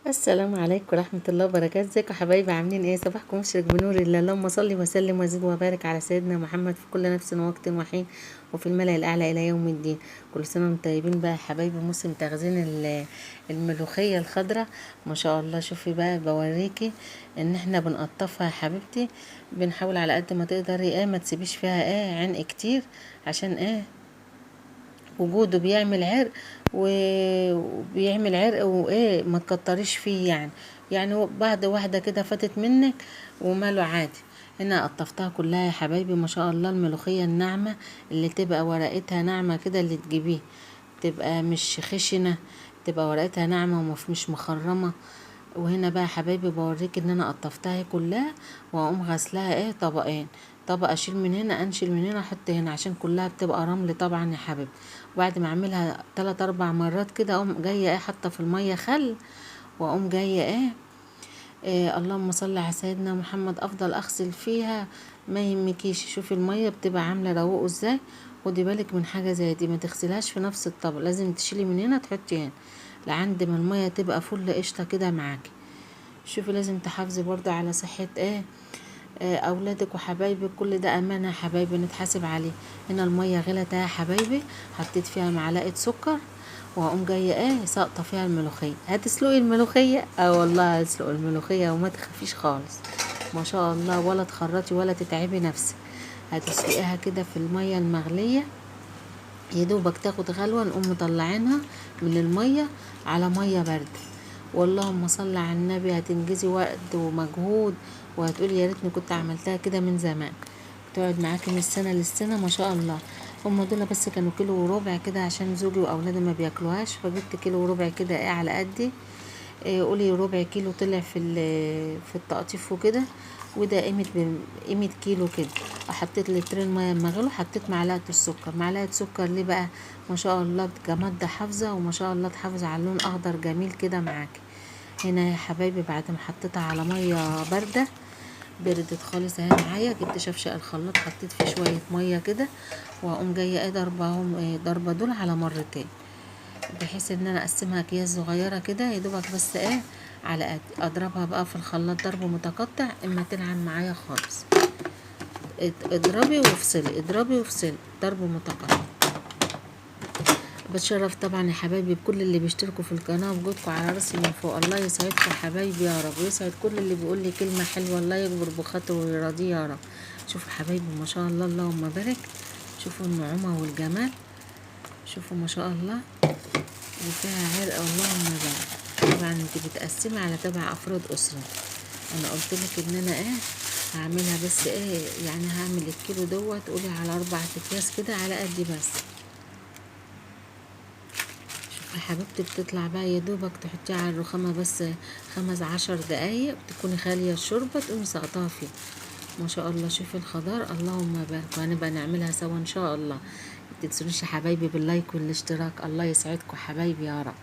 السلام عليكم ورحمة الله وبركاته. ازيكم يا حبايبي؟ عاملين ايه؟ صباحكم مشرق بنور الله. اللهم صل وسلم وزد وبارك على سيدنا محمد في كل نفس ووقت وحين وفي الملأ الأعلى إلى يوم الدين. كل سنة وانتم طيبين بقى يا حبايبي. موسم تخزين الملوخية الخضراء ما شاء الله. شوفي بقى بوريكي ان احنا بنقطفها يا حبيبتي، بنحاول على قد ما تقدري ما تسيبيش فيها عنق كتير، عشان وجوده بيعمل عرق وبيعمل عرق ما تكتريش فيه يعني بعد واحدة كده فاتت منك وماله عادي. هنا قطفتها كلها يا حبايبي ما شاء الله. الملوخية الناعمة اللي تبقى ورقتها ناعمة كده اللي تجيبيه تبقى مش خشنة، تبقى ورقتها ناعمة ومش مخرمة. وهنا بقى يا حبايبي بوريك ان انا قطفتها كلها واقوم غسلاها طبقين، طبق اشيل من هنا انشل من هنا احط هنا عشان كلها بتبقى رمل طبعا يا حبيبي. وبعد ما اعملها 3-4 مرات كده اقوم جايه حاطه في الميه خل، واقوم جايه اللهم صل على سيدنا محمد، افضل اغسل فيها ما يهمكيش. شوفي الميه بتبقى عامله رقوق ازاي. خدي بالك من حاجه زي دي، ما تغسلهاش في نفس الطبق، لازم تشيلي من هنا تحطي هنا لعند ما الميه تبقى فل قشطه كده معاكي. شوفي لازم تحافظي برضو على صحة اولادك وحبايبك، كل ده امانة يا حبايبي نتحاسب عليه. هنا المية غلت يا حبايبي، حطيت فيها معلقة سكر واقوم جايه ساقطه فيها الملوخيه. هتسلقي الملوخيه؟ والله هتسلقي الملوخيه وما تخافيش خالص ما شاء الله، ولا تخرطي ولا تتعبي نفسك. هتسلقيها كده في الميه المغليه، يدوبك تاخد غلوه نقوم مطلعينها من الميه على ميه بارده. واللهم صل على النبي، هتنجزي وقت ومجهود وهتقولي يا ريتني كنت عملتها كده من زمان. تقعد معاكي من السنه للسنه ما شاء الله. هما دول بس كانوا كيلو وربع كده عشان زوجي واولادي ما بياكلوهاش، فجبت كيلو وربع كده على قدي. قولي ربع كيلو طلع في التقطيف وكده، وده قيمة كيلو كده. حطيت لترين ميه مغلو، حطيت معلقه سكر ليه بقى؟ ما شاء الله جماد حافظه وما شاء الله تحافظ على اللون اخضر جميل كده معاكي. هنا يا حبايبي بعد ما حطيتها على ميه بارده، بردت خالص اهي معايا، جبت شفشق الخلاط حطيت فيه شويه ميه كده، واقوم جايه ضربهم ضربه دول على مرتين، بحيث ان انا اقسمها اكياس صغيره كده يا دوبك بس على قد اضربها بقى في الخلاط ضرب متقطع اما تلعن معايا خالص. اضربي وافصلي اضربي وافصلي ضرب متقطع. بتشرف طبعا يا حبايبي بكل اللي بيشتركوا في القناه، وجودكم على راسي من فوق. الله يسعدكم يا حبايبي يا رب، ويسعد كل اللي بيقول لي كلمه حلوه، الله يكبر بخاطره ويرضيه يا رب. شوفوا حبايبي ما شاء الله اللهم بارك، شوفوا النعومه والجمال، شوفوا ما شاء الله، وفيها عرق اللهم بارك. طبعا انت بتقسمي على تبع افراد اسره. انا قلت لك ان انا هعملها بس يعني هعمل الكيلو دوت قولي على 4 اكياس كده على قدي بس. شوفي حبيبتي بتطلع بقى يا دوبك تحطيها على الرخامه بس 15 دقايق، تكوني خاليه الشوربه تقومي سقطاها فيه ما شاء الله. شوفي الخضار اللهم بارك، وهنبقى نعملها سوا ان شاء الله. متنسونيش يا حبايبي باللايك والاشتراك. الله يسعدكم حبايبي يا رب.